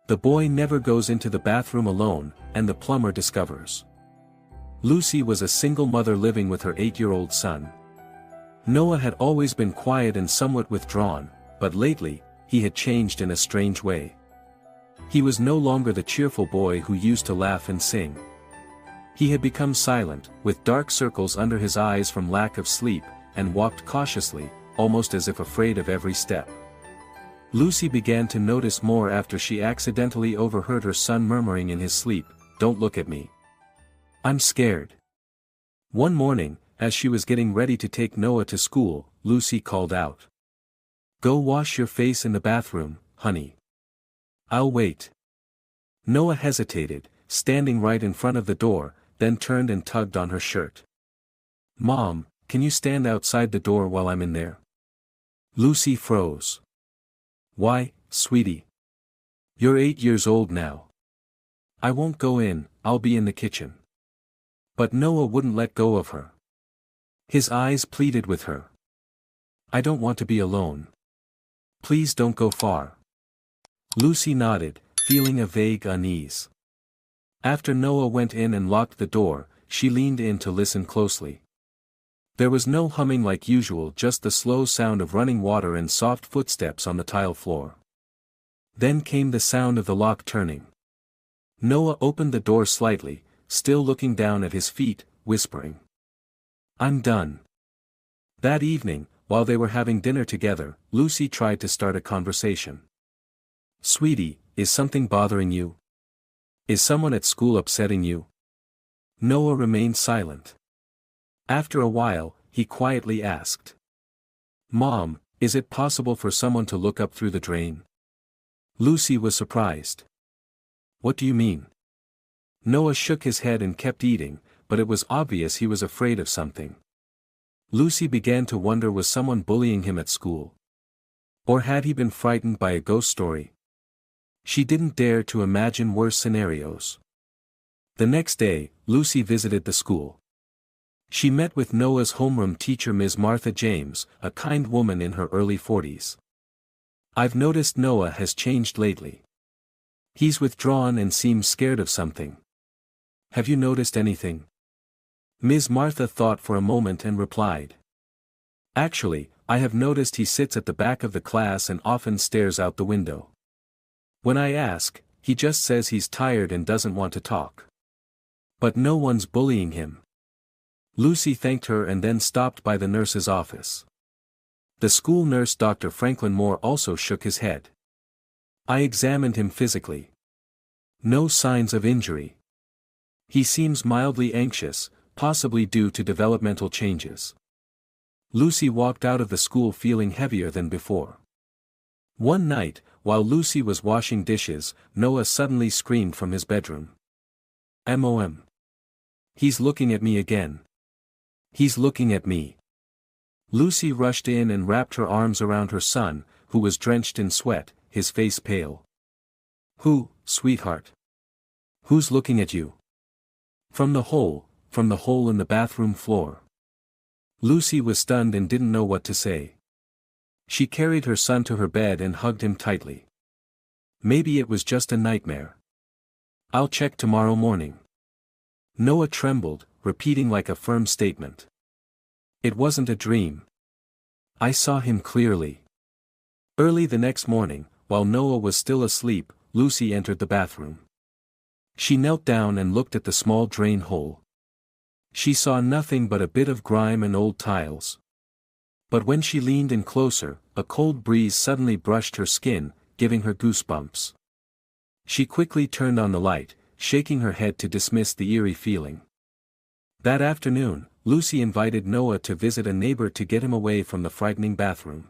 The boy never goes into the bathroom alone, and the plumber discovers. Lucy was a single mother living with her 8-year-old son. Noah had always been quiet and somewhat withdrawn, but lately, he had changed in a strange way. He was no longer the cheerful boy who used to laugh and sing. He had become silent, with dark circles under his eyes from lack of sleep, and walked cautiously, almost as if afraid of every step. Lucy began to notice more after she accidentally overheard her son murmuring in his sleep, "Don't look at me. I'm scared." One morning, as she was getting ready to take Noah to school, Lucy called out, "Go wash your face in the bathroom, honey. I'll wait." Noah hesitated, standing right in front of the door, then turned and tugged on her shirt. "Mom, can you stand outside the door while I'm in there?" Lucy froze. "Why, sweetie? You're 8 years old now." "I won't go in, I'll be in the kitchen." But Noah wouldn't let go of her. His eyes pleaded with her. "I don't want to be alone. Please don't go far." Lucy nodded, feeling a vague unease. After Noah went in and locked the door, she leaned in to listen closely. There was no humming like usual, just the slow sound of running water and soft footsteps on the tile floor. Then came the sound of the lock turning. Noah opened the door slightly, still looking down at his feet, whispering, "I'm done." That evening, while they were having dinner together, Lucy tried to start a conversation. "Sweetie, is something bothering you? Is someone at school upsetting you?" Noah remained silent. After a while, he quietly asked, "Mom, is it possible for someone to look up through the drain?" Lucy was surprised. "What do you mean?" Noah shook his head and kept eating, but it was obvious he was afraid of something. Lucy began to wonder, was someone bullying him at school? Or had he been frightened by a ghost story? She didn't dare to imagine worse scenarios. The next day, Lucy visited the school. She met with Noah's homeroom teacher, Ms. Martha James, a kind woman in her early 40s. "I've noticed Noah has changed lately. He's withdrawn and seems scared of something. Have you noticed anything?" Ms. Martha thought for a moment and replied, "Actually, I have noticed he sits at the back of the class and often stares out the window. When I ask, he just says he's tired and doesn't want to talk. But no one's bullying him." Lucy thanked her and then stopped by the nurse's office. The school nurse, Dr. Franklin Moore, also shook his head. "I examined him physically. No signs of injury. He seems mildly anxious, possibly due to developmental changes." Lucy walked out of the school feeling heavier than before. One night, while Lucy was washing dishes, Noah suddenly screamed from his bedroom. "Mom. He's looking at me again. He's looking at me." Lucy rushed in and wrapped her arms around her son, who was drenched in sweat, his face pale. "Who, sweetheart? Who's looking at you?" From the hole in the bathroom floor." Lucy was stunned and didn't know what to say. She carried her son to her bed and hugged him tightly. "Maybe it was just a nightmare. I'll check tomorrow morning." Noah trembled, repeating like a firm statement. "It wasn't a dream. I saw him clearly." Early the next morning, while Noah was still asleep, Lucy entered the bathroom. She knelt down and looked at the small drain hole. She saw nothing but a bit of grime and old tiles. But when she leaned in closer, a cold breeze suddenly brushed her skin, giving her goosebumps. She quickly turned on the light, shaking her head to dismiss the eerie feeling. That afternoon, Lucy invited Noah to visit a neighbor to get him away from the frightening bathroom.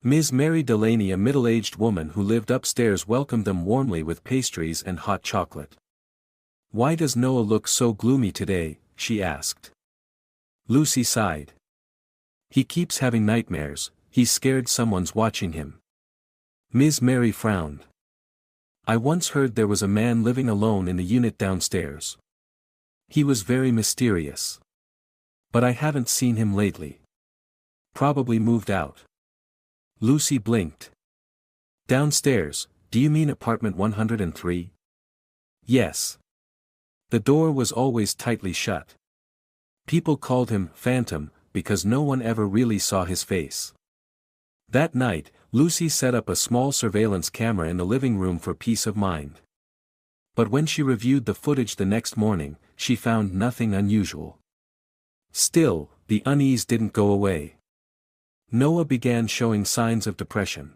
Ms. Mary Delaney, a middle-aged woman who lived upstairs, welcomed them warmly with pastries and hot chocolate. "Why does Noah look so gloomy today?" she asked. Lucy sighed. "He keeps having nightmares. He's scared someone's watching him." Ms. Mary frowned. "I once heard there was a man living alone in the unit downstairs. He was very mysterious. But I haven't seen him lately. Probably moved out." Lucy blinked. Downstairs, Do you mean apartment 103? Yes. The door was always tightly shut. People called him Phantom because no one ever really saw his face. That night, Lucy set up a small surveillance camera in the living room for peace of mind. But when she reviewed the footage the next morning, she found nothing unusual. Still, the unease didn't go away. Noah began showing signs of depression.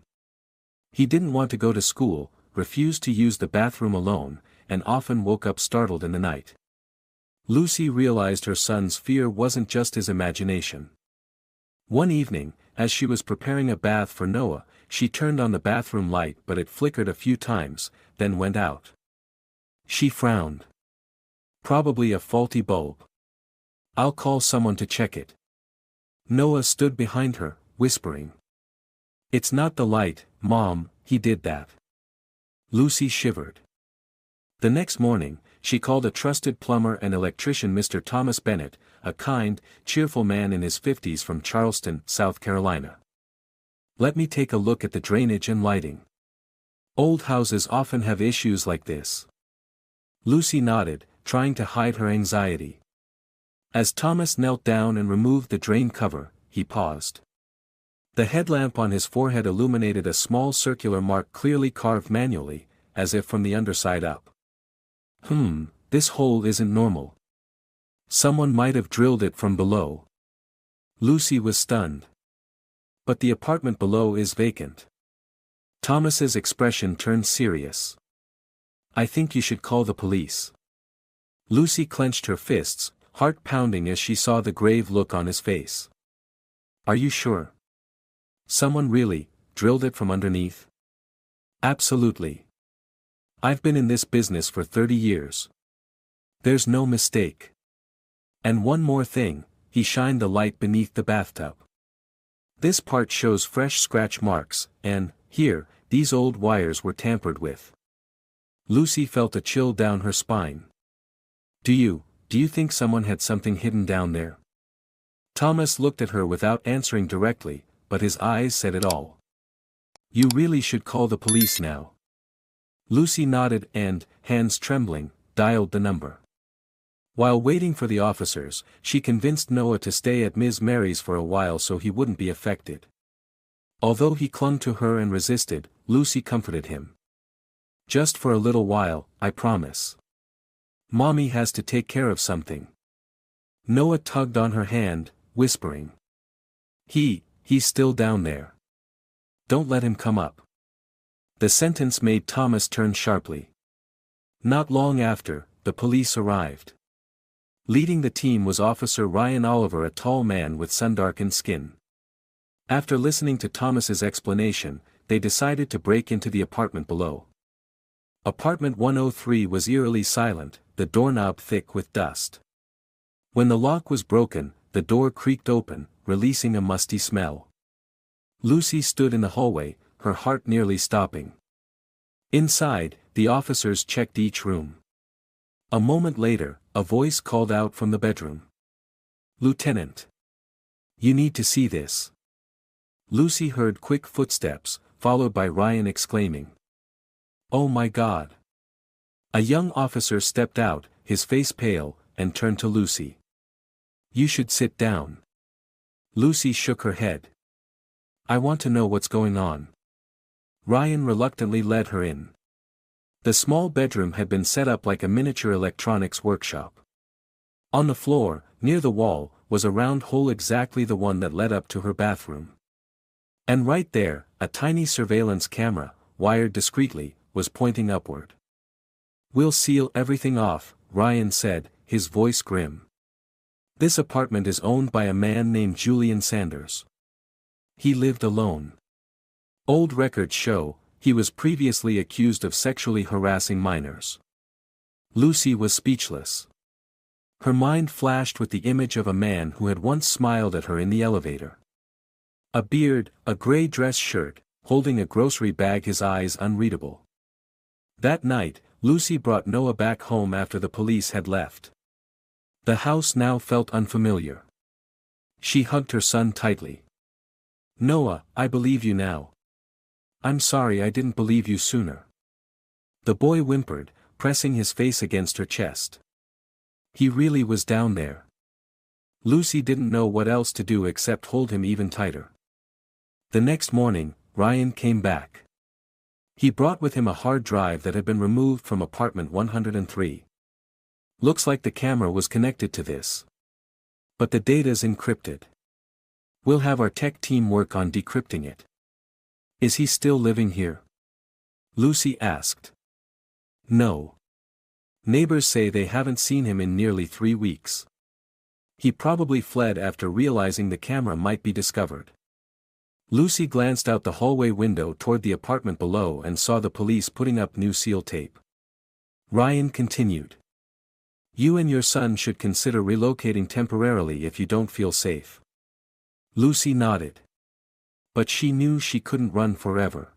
He didn't want to go to school, refused to use the bathroom alone, and often woke up startled in the night. Lucy realized her son's fear wasn't just his imagination. One evening, as she was preparing a bath for Noah, she turned on the bathroom light but it flickered a few times, then went out. She frowned. Probably a faulty bulb. I'll call someone to check it. Noah stood behind her, whispering. It's not the light, Mom, he did that. Lucy shivered. The next morning, she called a trusted plumber and electrician, Mr. Thomas Bennett, a kind, cheerful man in his 50s from Charleston, South Carolina. Let me take a look at the drainage and lighting. Old houses often have issues like this. Lucy nodded, trying to hide her anxiety. As Thomas knelt down and removed the drain cover, he paused. The headlamp on his forehead illuminated a small circular mark clearly carved manually, as if from the underside up. This hole isn't normal. Someone might have drilled it from below. Lucy was stunned. But the apartment below is vacant. Thomas's expression turned serious. I think you should call the police. Lucy clenched her fists, heart pounding as she saw the grave look on his face. Are you sure? Someone really drilled it from underneath? Absolutely. I've been in this business for 30 years. There's no mistake. And one more thing, he shined the light beneath the bathtub. This part shows fresh scratch marks, and, here, these old wires were tampered with. Lucy felt a chill down her spine. Do you think someone had something hidden down there? Thomas looked at her without answering directly, but his eyes said it all. You really should call the police now. Lucy nodded and, hands trembling, dialed the number. While waiting for the officers, she convinced Noah to stay at Ms. Mary's for a while so he wouldn't be affected. Although he clung to her and resisted, Lucy comforted him. Just for a little while, I promise. Mommy has to take care of something. Noah tugged on her hand, whispering. He's still down there. Don't let him come up. The sentence made Thomas turn sharply. Not long after, the police arrived. Leading the team was Officer Ryan Oliver, a tall man with sun-darkened skin. After listening to Thomas's explanation, they decided to break into the apartment below. Apartment 103 was eerily silent, the doorknob thick with dust. When the lock was broken, the door creaked open, releasing a musty smell. Lucy stood in the hallway, her heart nearly stopping. Inside, the officers checked each room. A moment later, a voice called out from the bedroom. Lieutenant. You need to see this. Lucy heard quick footsteps, followed by Ryan exclaiming. Oh my God. A young officer stepped out, his face pale, and turned to Lucy. You should sit down. Lucy shook her head. I want to know what's going on. Ryan reluctantly led her in. The small bedroom had been set up like a miniature electronics workshop. On the floor, near the wall, was a round hole exactly the one that led up to her bathroom. And right there, a tiny surveillance camera, wired discreetly, was pointing upward. We'll seal everything off, Ryan said, his voice grim. This apartment is owned by a man named Julian Sanders. He lived alone. Old records show, he was previously accused of sexually harassing minors. Lucy was speechless. Her mind flashed with the image of a man who had once smiled at her in the elevator. A beard, a gray dress shirt, holding a grocery bag, his eyes unreadable. That night, Lucy brought Noah back home after the police had left. The house now felt unfamiliar. She hugged her son tightly. Noah, I believe you now. I'm sorry I didn't believe you sooner. The boy whimpered, pressing his face against her chest. He really was down there. Lucy didn't know what else to do except hold him even tighter. The next morning, Ryan came back. He brought with him a hard drive that had been removed from apartment 103. Looks like the camera was connected to this. But the data's encrypted. We'll have our tech team work on decrypting it. Is he still living here? Lucy asked. No. Neighbors say they haven't seen him in nearly 3 weeks. He probably fled after realizing the camera might be discovered. Lucy glanced out the hallway window toward the apartment below and saw the police putting up new seal tape. Ryan continued. You and your son should consider relocating temporarily if you don't feel safe. Lucy nodded. But she knew she couldn't run forever.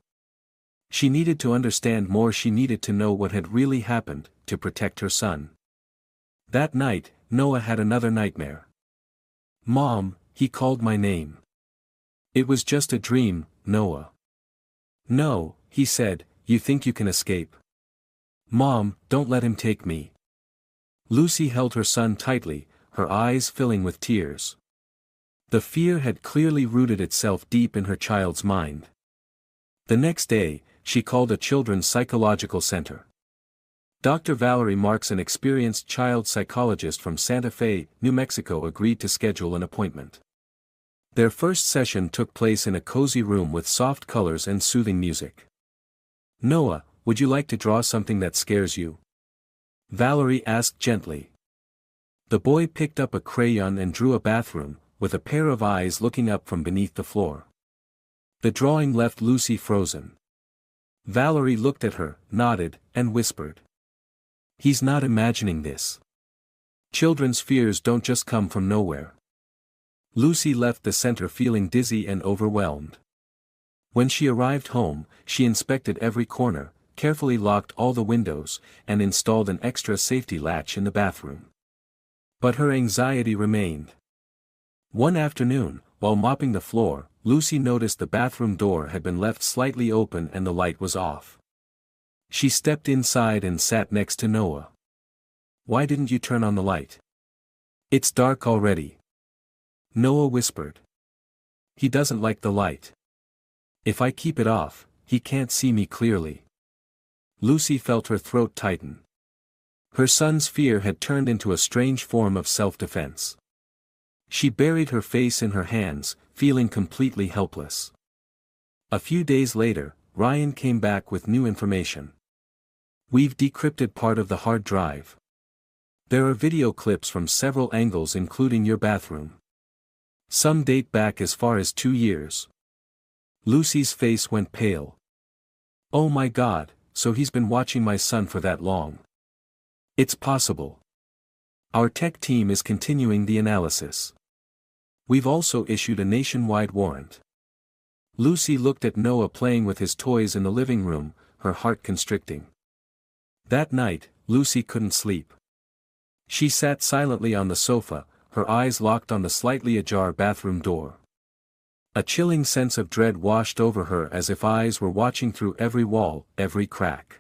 She needed to understand more. She needed to know what had really happened, to protect her son. That night, Noah had another nightmare. Mom, he called my name. It was just a dream, Noah. No, he said, you think you can escape? Mom, don't let him take me. Lucy held her son tightly, her eyes filling with tears. The fear had clearly rooted itself deep in her child's mind. The next day, she called a children's psychological center. Dr. Valerie Marks, an experienced child psychologist from Santa Fe, New Mexico, agreed to schedule an appointment. Their first session took place in a cozy room with soft colors and soothing music. Noah, would you like to draw something that scares you? Valerie asked gently. The boy picked up a crayon and drew a bathroom, with a pair of eyes looking up from beneath the floor. The drawing left Lucy frozen. Valerie looked at her, nodded, and whispered. He's not imagining this. Children's fears don't just come from nowhere. Lucy left the center feeling dizzy and overwhelmed. When she arrived home, she inspected every corner, carefully locked all the windows, and installed an extra safety latch in the bathroom. But her anxiety remained. One afternoon, while mopping the floor, Lucy noticed the bathroom door had been left slightly open and the light was off. She stepped inside and sat next to Noah. Why didn't you turn on the light? It's dark already. Noah whispered. He doesn't like the light. If I keep it off, he can't see me clearly. Lucy felt her throat tighten. Her son's fear had turned into a strange form of self-defense. She buried her face in her hands, feeling completely helpless. A few days later, Ryan came back with new information. We've decrypted part of the hard drive. There are video clips from several angles including your bathroom. Some date back as far as 2 years. Lucy's face went pale. Oh my God, so he's been watching my son for that long. It's possible. Our tech team is continuing the analysis. We've also issued a nationwide warrant. Lucy looked at Noah playing with his toys in the living room, her heart constricting. That night, Lucy couldn't sleep. She sat silently on the sofa, her eyes locked on the slightly ajar bathroom door. A chilling sense of dread washed over her as if eyes were watching through every wall, every crack.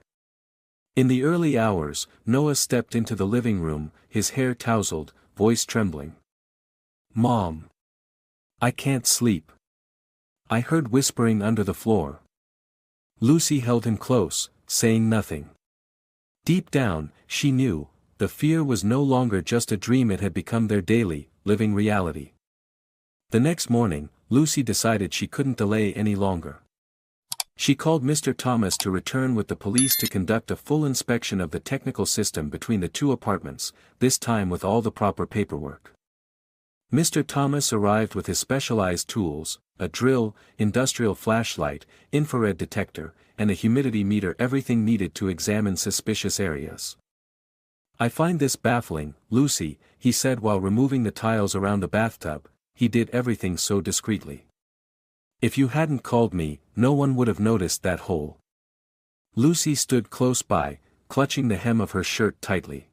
In the early hours, Noah stepped into the living room, his hair tousled, voice trembling. Mom. I can't sleep. I heard whispering under the floor. Lucy held him close, saying nothing. Deep down, she knew, the fear was no longer just a dream, it had become their daily, living reality. The next morning, Lucy decided she couldn't delay any longer. She called Mr. Thomas to return with the police to conduct a full inspection of the technical system between the two apartments, this time with all the proper paperwork. Mr. Thomas arrived with his specialized tools, a drill, industrial flashlight, infrared detector, and a humidity meter, everything needed to examine suspicious areas. I find this baffling, Lucy, he said while removing the tiles around the bathtub. He did everything so discreetly. If you hadn't called me, no one would have noticed that hole. Lucy stood close by, clutching the hem of her shirt tightly.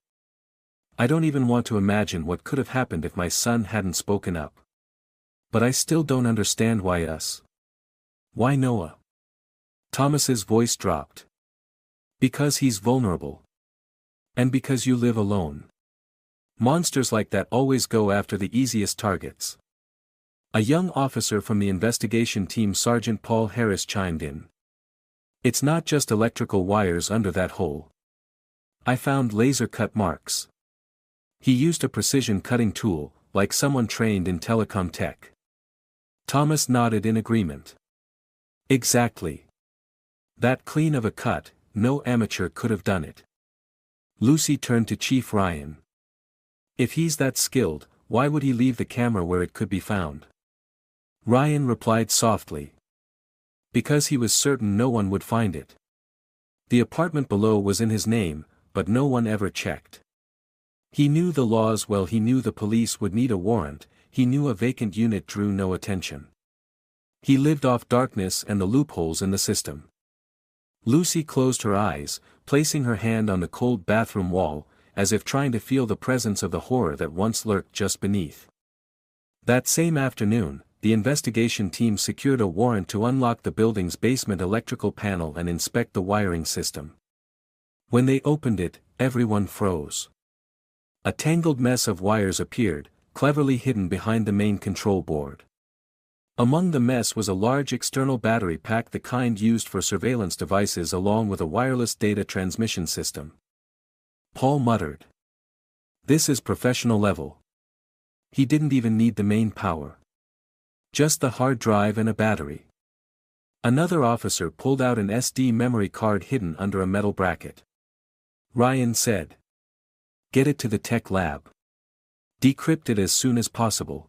I don't even want to imagine what could have happened if my son hadn't spoken up. But I still don't understand why us. Why Noah? Thomas's voice dropped. Because he's vulnerable. And because you live alone. Monsters like that always go after the easiest targets. A young officer from the investigation team, Sergeant Paul Harris, chimed in. It's not just electrical wires under that hole. I found laser cut marks. He used a precision cutting tool, like someone trained in telecom tech. Thomas nodded in agreement. Exactly. That clean of a cut, no amateur could have done it. Lucy turned to Chief Ryan. If he's that skilled, why would he leave the camera where it could be found? Ryan replied softly. Because he was certain no one would find it. The apartment below was in his name, but no one ever checked. He knew the laws well, he knew the police would need a warrant, he knew a vacant unit drew no attention. He lived off darkness and the loopholes in the system. Lucy closed her eyes, placing her hand on the cold bathroom wall, as if trying to feel the presence of the horror that once lurked just beneath. That same afternoon, the investigation team secured a warrant to unlock the building's basement electrical panel and inspect the wiring system. When they opened it, everyone froze. A tangled mess of wires appeared, cleverly hidden behind the main control board. Among the mess was a large external battery pack, the kind used for surveillance devices, along with a wireless data transmission system. Paul muttered. This is professional level. He didn't even need the main power. Just the hard drive and a battery. Another officer pulled out an SD memory card hidden under a metal bracket. Ryan said. Get it to the tech lab. Decrypt it as soon as possible.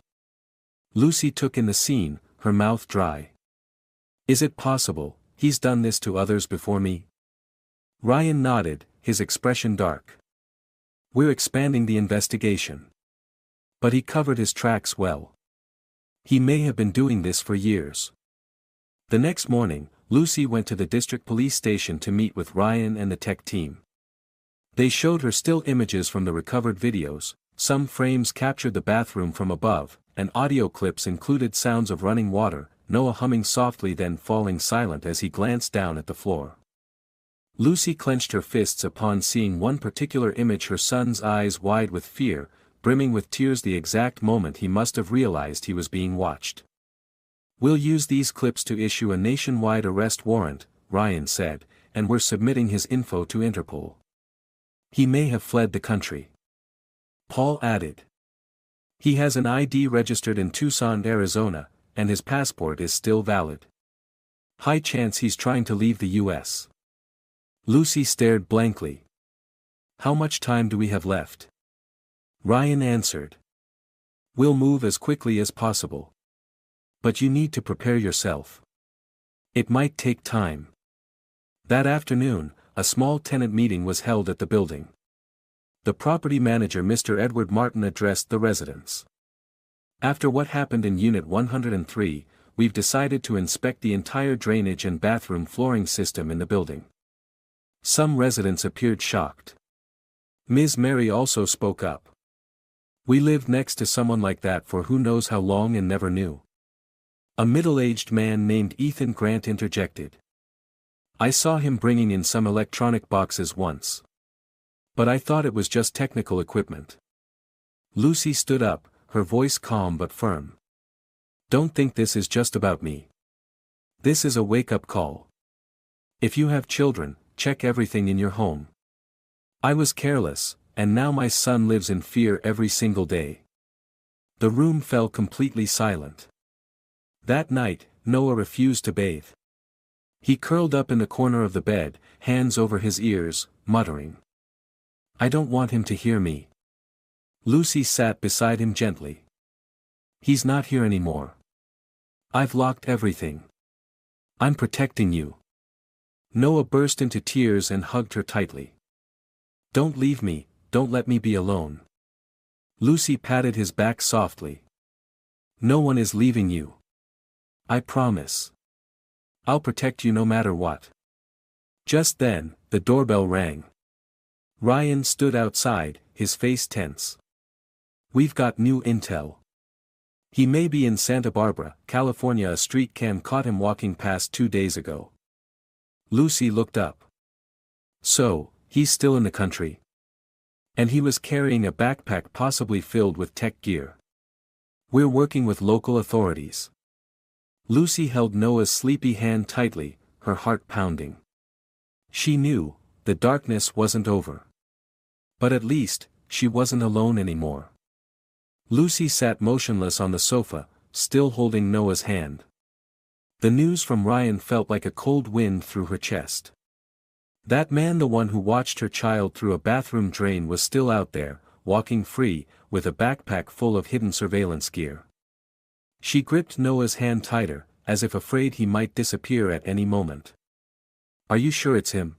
Lucy took in the scene, her mouth dry. Is it possible, he's done this to others before me? Ryan nodded, his expression dark. We're expanding the investigation. But he covered his tracks well. He may have been doing this for years. The next morning, Lucy went to the district police station to meet with Ryan and the tech team. They showed her still images from the recovered videos, some frames captured the bathroom from above, and audio clips included sounds of running water, Noah humming softly then falling silent as he glanced down at the floor. Lucy clenched her fists upon seeing one particular image, her son's eyes wide with fear, brimming with tears, the exact moment he must have realized he was being watched. We'll use these clips to issue a nationwide arrest warrant, Ryan said, and we're submitting his info to Interpol. He may have fled the country. Paul added. He has an ID registered in Tucson, Arizona, and his passport is still valid. High chance he's trying to leave the U.S. Lucy stared blankly. How much time do we have left? Ryan answered. We'll move as quickly as possible. But you need to prepare yourself. It might take time. That afternoon, a small tenant meeting was held at the building. The property manager, Mr. Edward Martin, addressed the residents. After what happened in Unit 103, we've decided to inspect the entire drainage and bathroom flooring system in the building. Some residents appeared shocked. Ms. Mary also spoke up. We lived next to someone like that for who knows how long and never knew. A middle-aged man named Ethan Grant interjected. I saw him bringing in some electronic boxes once. But I thought it was just technical equipment. Lucy stood up, her voice calm but firm. Don't think this is just about me. This is a wake-up call. If you have children, check everything in your home. I was careless, and now my son lives in fear every single day. The room fell completely silent. That night, Noah refused to bathe. He curled up in the corner of the bed, hands over his ears, muttering. I don't want him to hear me. Lucy sat beside him gently. He's not here anymore. I've locked everything. I'm protecting you. Noah burst into tears and hugged her tightly. Don't leave me, don't let me be alone. Lucy patted his back softly. No one is leaving you. I promise. I'll protect you no matter what. Just then, the doorbell rang. Ryan stood outside, his face tense. We've got new intel. He may be in Santa Barbara, California. A street cam caught him walking past 2 days ago. Lucy looked up. So, he's still in the country. And he was carrying a backpack possibly filled with tech gear. We're working with local authorities. Lucy held Noah's sleepy hand tightly, her heart pounding. She knew, the darkness wasn't over. But at least, she wasn't alone anymore. Lucy sat motionless on the sofa, still holding Noah's hand. The news from Ryan felt like a cold wind through her chest. That man, the one who watched her child through a bathroom drain, was still out there, walking free, with a backpack full of hidden surveillance gear. She gripped Noah's hand tighter, as if afraid he might disappear at any moment. "Are you sure it's him?"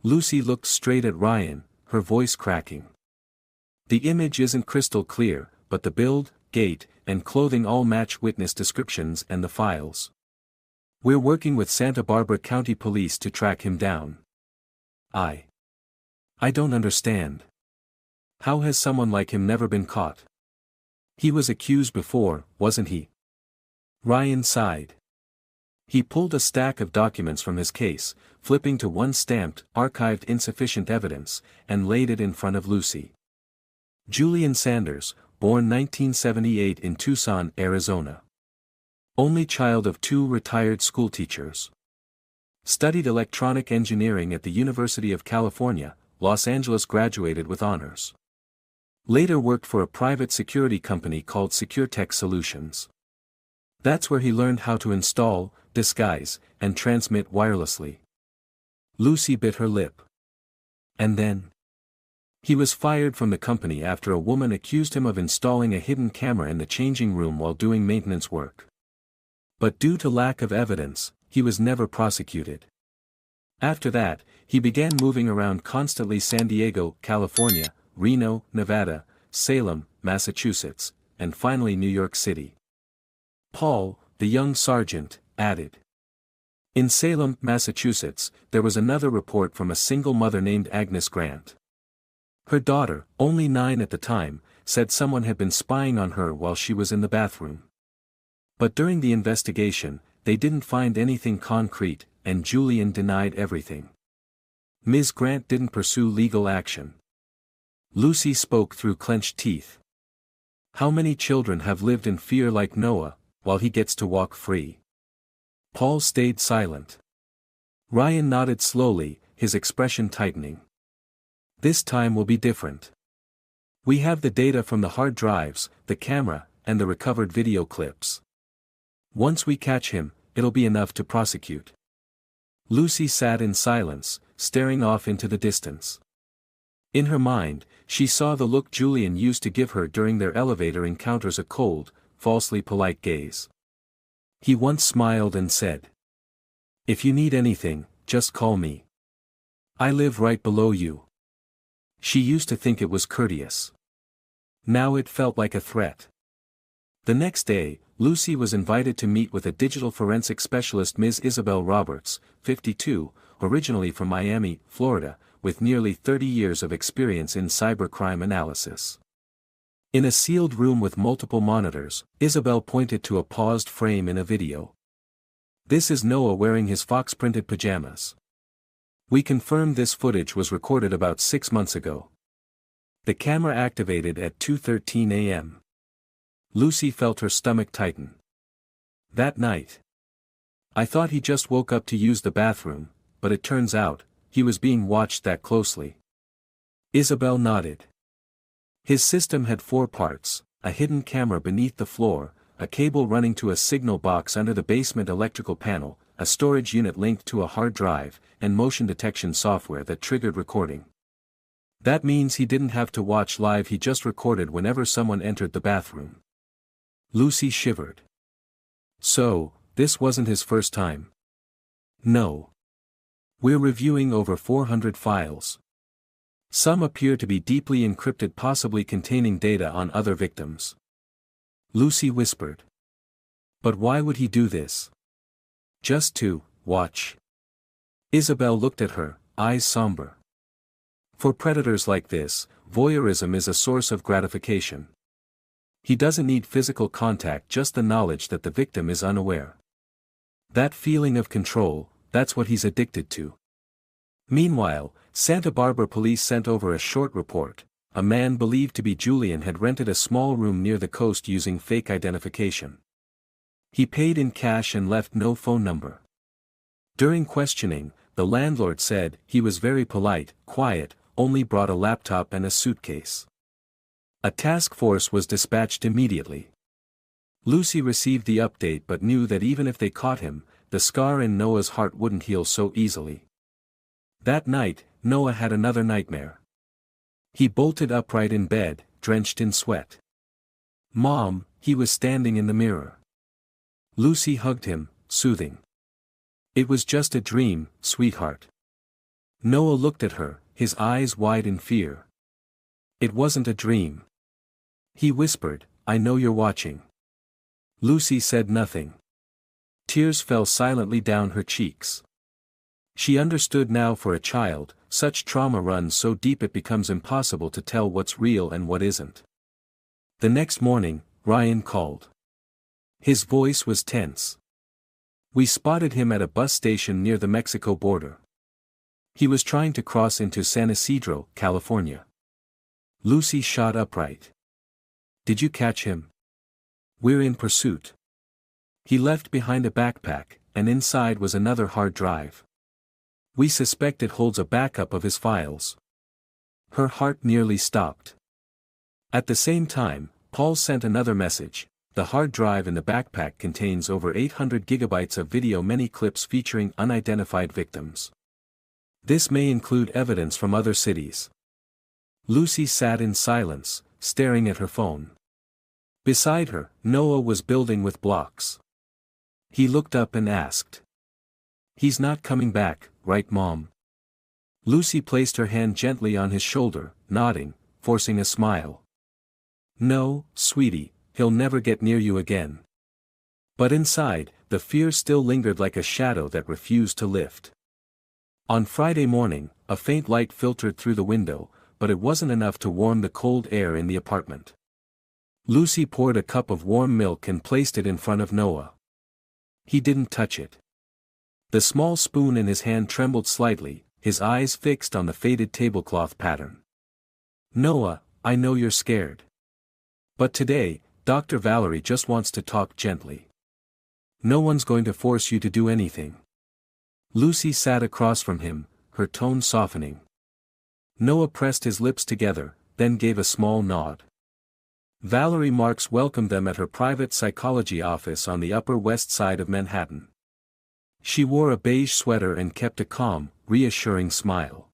Lucy looked straight at Ryan, her voice cracking. "The image isn't crystal clear, but the build, gait, and clothing all match witness descriptions and the files. We're working with Santa Barbara County Police to track him down." I don't understand. How has someone like him never been caught? He was accused before, wasn't he? Ryan sighed. He pulled a stack of documents from his case, flipping to one stamped, "Archived Insufficient Evidence," and laid it in front of Lucy. Julian Sanders, born 1978 in Tucson, Arizona. Only child of 2 retired schoolteachers. Studied electronic engineering at the University of California, Los Angeles, graduated with honors. Later worked for a private security company called SecureTech Solutions. That's where he learned how to install, disguise, and transmit wirelessly. Lucy bit her lip. And then? He was fired from the company after a woman accused him of installing a hidden camera in the changing room while doing maintenance work. But due to lack of evidence, he was never prosecuted. After that, he began moving around constantly: San Diego, California, Reno, Nevada, Salem, Massachusetts, and finally New York City. Paul, the young sergeant, added. In Salem, Massachusetts, there was another report from a single mother named Agnes Grant. Her daughter, only 9 at the time, said someone had been spying on her while she was in the bathroom. But during the investigation, they didn't find anything concrete, and Julian denied everything. Ms. Grant didn't pursue legal action. Lucy spoke through clenched teeth. How many children have lived in fear like Noah, while he gets to walk free? Paul stayed silent. Ryan nodded slowly, his expression tightening. This time will be different. We have the data from the hard drives, the camera, and the recovered video clips. Once we catch him, it'll be enough to prosecute. Lucy sat in silence, staring off into the distance. In her mind, she saw the look Julian used to give her during their elevator encounters: a cold, falsely polite gaze. He once smiled and said, "If you need anything, just call me. I live right below you." She used to think it was courteous. Now it felt like a threat. The next day, Lucy was invited to meet with a digital forensic specialist, Ms. Isabel Roberts, 52, originally from Miami, Florida, with nearly 30 years of experience in cybercrime analysis. In a sealed room with multiple monitors, Isabel pointed to a paused frame in a video. "This is Noah wearing his fox-printed pajamas. We confirmed this footage was recorded about 6 months ago. The camera activated at 2:13 a.m. Lucy felt her stomach tighten. That night. I thought he just woke up to use the bathroom, but it turns out, he was being watched that closely. Isabel nodded. His system had 4 parts, a hidden camera beneath the floor, a cable running to a signal box under the basement electrical panel, a storage unit linked to a hard drive, and motion detection software that triggered recording. That means he didn't have to watch live, he just recorded whenever someone entered the bathroom. Lucy shivered. So, this wasn't his first time. No. We're reviewing over 400 files. Some appear to be deeply encrypted, possibly containing data on other victims. Lucy whispered. But why would he do this? Just to watch? Isabel looked at her, eyes somber. For predators like this, voyeurism is a source of gratification. He doesn't need physical contact, just the knowledge that the victim is unaware. That feeling of control, that's what he's addicted to. Meanwhile, Santa Barbara police sent over a short report. A man believed to be Julian had rented a small room near the coast using fake identification. He paid in cash and left no phone number. During questioning, the landlord said he was very polite, quiet, only brought a laptop and a suitcase. A task force was dispatched immediately. Lucy received the update but knew that even if they caught him, the scar in Noah's heart wouldn't heal so easily. That night, Noah had another nightmare. He bolted upright in bed, drenched in sweat. "Mom," he was standing in the mirror. Lucy hugged him, soothing. "It was just a dream, sweetheart." Noah looked at her, his eyes wide in fear. "It wasn't a dream." He whispered, "I know you're watching." Lucy said nothing. Tears fell silently down her cheeks. She understood now. For a child, such trauma runs so deep it becomes impossible to tell what's real and what isn't. The next morning, Ryan called. His voice was tense. "We spotted him at a bus station near the Mexico border. He was trying to cross into San Isidro, California." Lucy shot upright. "Did you catch him?" "We're in pursuit." "He left behind a backpack, and inside was another hard drive. We suspect it holds a backup of his files." Her heart nearly stopped. At the same time, Paul sent another message. "The hard drive in the backpack contains over 800 gigabytes of video, many clips featuring unidentified victims. This may include evidence from other cities." Lucy sat in silence, staring at her phone. Beside her, Noah was building with blocks. He looked up and asked, "He's not coming back, right, Mom?" Lucy placed her hand gently on his shoulder, nodding, forcing a smile. "No, sweetie, he'll never get near you again." But inside, the fear still lingered like a shadow that refused to lift. On Friday morning, a faint light filtered through the window, but it wasn't enough to warm the cold air in the apartment. Lucy poured a cup of warm milk and placed it in front of Noah. He didn't touch it. The small spoon in his hand trembled slightly, his eyes fixed on the faded tablecloth pattern. "Noah, I know you're scared. But today, Dr. Valerie just wants to talk gently. No one's going to force you to do anything." Lucy sat across from him, her tone softening. Noah pressed his lips together, then gave a small nod. Valerie Marks welcomed them at her private psychology office on the Upper West Side of Manhattan. She wore a beige sweater and kept a calm, reassuring smile.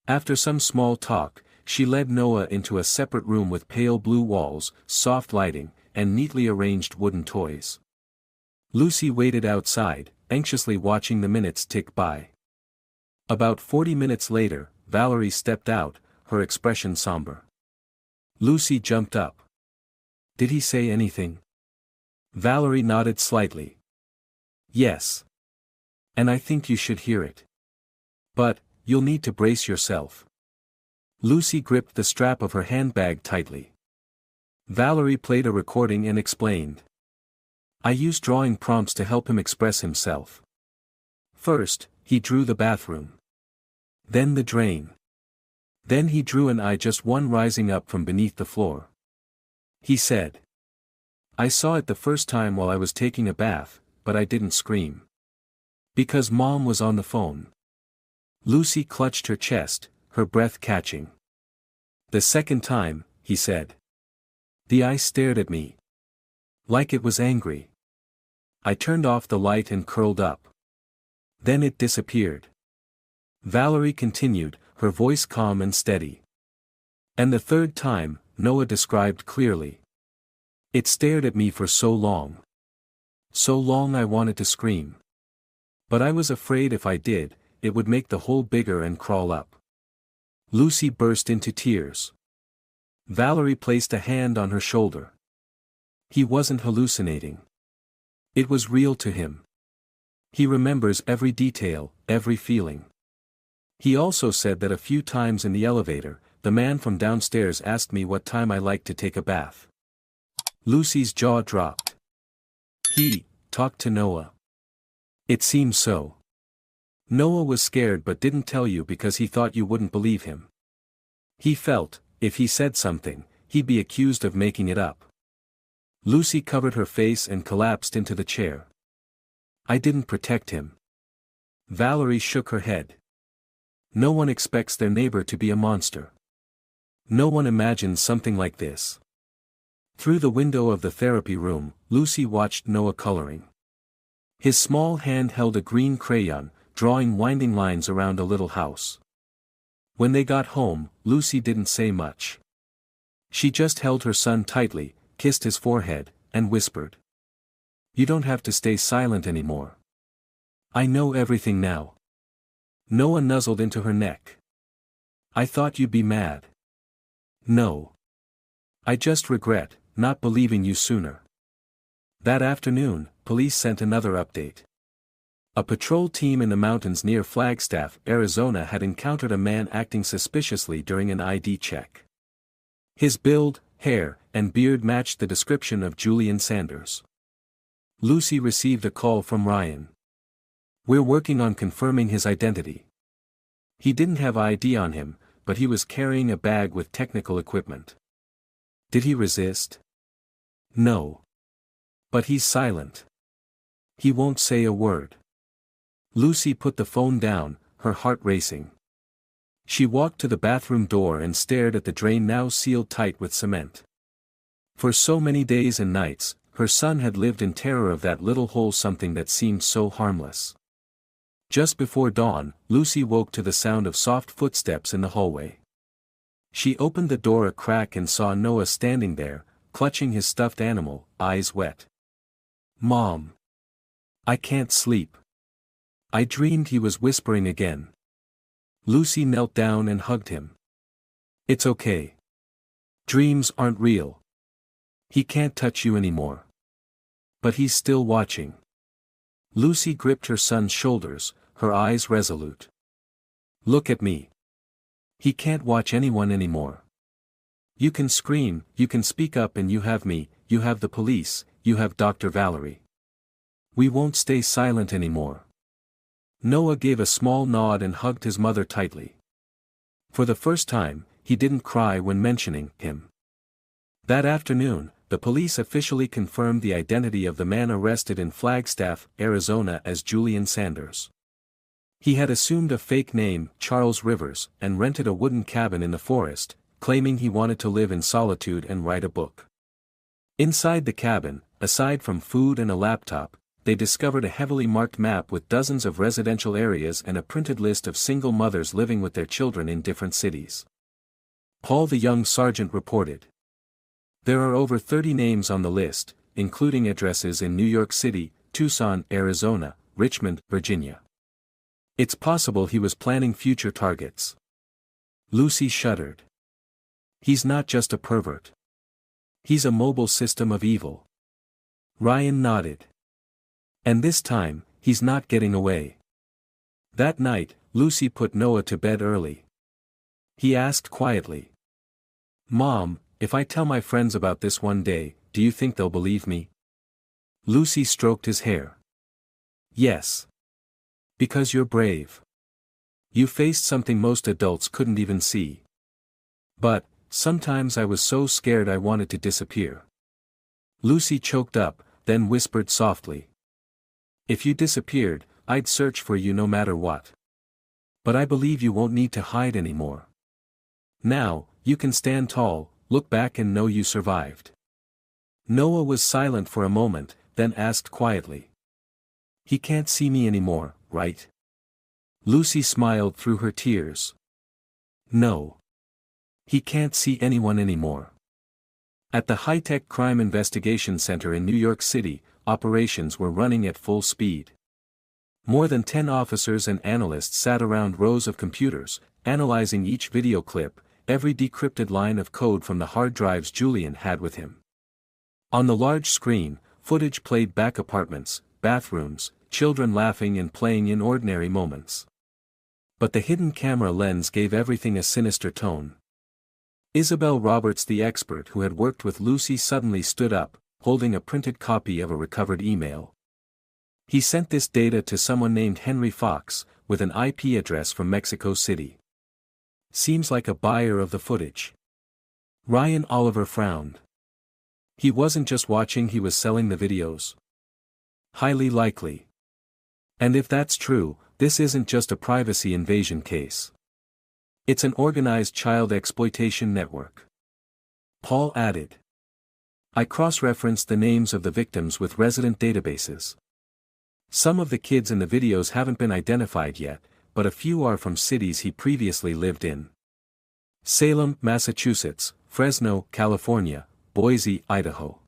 After some small talk, she led Noah into a separate room with pale blue walls, soft lighting, and neatly arranged wooden toys. Lucy waited outside, anxiously watching the minutes tick by. About 40 minutes later, Valerie stepped out, her expression somber. Lucy jumped up. "Did he say anything?" Valerie nodded slightly. "Yes. And I think you should hear it. But, you'll need to brace yourself." Lucy gripped the strap of her handbag tightly. Valerie played a recording and explained. "I used drawing prompts to help him express himself. First, he drew the bathroom. Then the drain. Then he drew an eye, just one rising up from beneath the floor. He said, 'I saw it the first time while I was taking a bath, but I didn't scream. Because Mom was on the phone.'" Lucy clutched her chest, her breath catching. "The second time," he said. "The eye stared at me. Like it was angry. I turned off the light and curled up. Then it disappeared." Valerie continued, her voice calm and steady. "And the third time," Noah described clearly. "It stared at me for so long. So long I wanted to scream. But I was afraid if I did, it would make the hole bigger and crawl up." Lucy burst into tears. Valerie placed a hand on her shoulder. "He wasn't hallucinating. It was real to him. He remembers every detail, every feeling. He also said that a few times in the elevator, the man from downstairs asked me what time I liked to take a bath." Lucy's jaw dropped. "He talked to Noah. It seems so." Noah was scared but didn't tell you because he thought you wouldn't believe him. He felt, if he said something, he'd be accused of making it up. Lucy covered her face and collapsed into the chair. I didn't protect him. Valerie shook her head. No one expects their neighbor to be a monster. No one imagines something like this. Through the window of the therapy room, Lucy watched Noah coloring. His small hand held a green crayon, drawing winding lines around a little house. When they got home, Lucy didn't say much. She just held her son tightly, kissed his forehead, and whispered. You don't have to stay silent anymore. I know everything now. Noah nuzzled into her neck. I thought you'd be mad. No. I just regret not believing you sooner. That afternoon, police sent another update. A patrol team in the mountains near Flagstaff, Arizona had encountered a man acting suspiciously during an ID check. His build, hair, and beard matched the description of Julian Sanders. Lucy received a call from Ryan. We're working on confirming his identity. He didn't have ID on him, but he was carrying a bag with technical equipment. Did he resist? No. But he's silent. He won't say a word. Lucy put the phone down, her heart racing. She walked to the bathroom door and stared at the drain now sealed tight with cement. For so many days and nights, her son had lived in terror of that little hole, something that seemed so harmless. Just before dawn, Lucy woke to the sound of soft footsteps in the hallway. She opened the door a crack and saw Noah standing there, clutching his stuffed animal, eyes wet. Mom. I can't sleep. I dreamed, he was whispering again. Lucy knelt down and hugged him. It's okay. Dreams aren't real. He can't touch you anymore. But he's still watching. Lucy gripped her son's shoulders, her eyes resolute. Look at me. He can't watch anyone anymore. You can scream, you can speak up, and you have me, you have the police, you have Dr. Valerie. We won't stay silent anymore. Noah gave a small nod and hugged his mother tightly. For the first time, he didn't cry when mentioning him. That afternoon, the police officially confirmed the identity of the man arrested in Flagstaff, Arizona as Julian Sanders. He had assumed a fake name, Charles Rivers, and rented a wooden cabin in the forest, claiming he wanted to live in solitude and write a book. Inside the cabin, aside from food and a laptop, they discovered a heavily marked map with dozens of residential areas and a printed list of single mothers living with their children in different cities. Paul, the young sergeant, reported. There are over 30 names on the list, including addresses in New York City, Tucson, Arizona, Richmond, Virginia. It's possible he was planning future targets. Lucy shuddered. He's not just a pervert. He's a mobile system of evil. Ryan nodded. And this time, he's not getting away. That night, Lucy put Noah to bed early. He asked quietly. Mom, if I tell my friends about this one day, do you think they'll believe me? Lucy stroked his hair. Yes. Because you're brave. You faced something most adults couldn't even see. But, sometimes I was so scared I wanted to disappear. Lucy choked up, then whispered softly. If you disappeared, I'd search for you no matter what. But I believe you won't need to hide anymore. Now, you can stand tall, look back and know you survived. Noah was silent for a moment, then asked quietly. He can't see me anymore, right? Lucy smiled through her tears. No. He can't see anyone anymore. At the high-tech crime investigation center in New York City, operations were running at full speed. More than 10 officers and analysts sat around rows of computers, analyzing each video clip, every decrypted line of code from the hard drives Julian had with him. On the large screen, footage played back apartments, bathrooms, children laughing and playing in ordinary moments. But the hidden camera lens gave everything a sinister tone. Isabel Roberts, the expert who had worked with Lucy, suddenly stood up, holding a printed copy of a recovered email. He sent this data to someone named Henry Fox, with an IP address from Mexico City. Seems like a buyer of the footage. Ryan Oliver frowned. He wasn't just watching, he was selling the videos. Highly likely. And if that's true, this isn't just a privacy invasion case. It's an organized child exploitation network. Paul added. I cross-referenced the names of the victims with resident databases. Some of the kids in the videos haven't been identified yet, but a few are from cities he previously lived in. Salem, Massachusetts, Fresno, California, Boise, Idaho.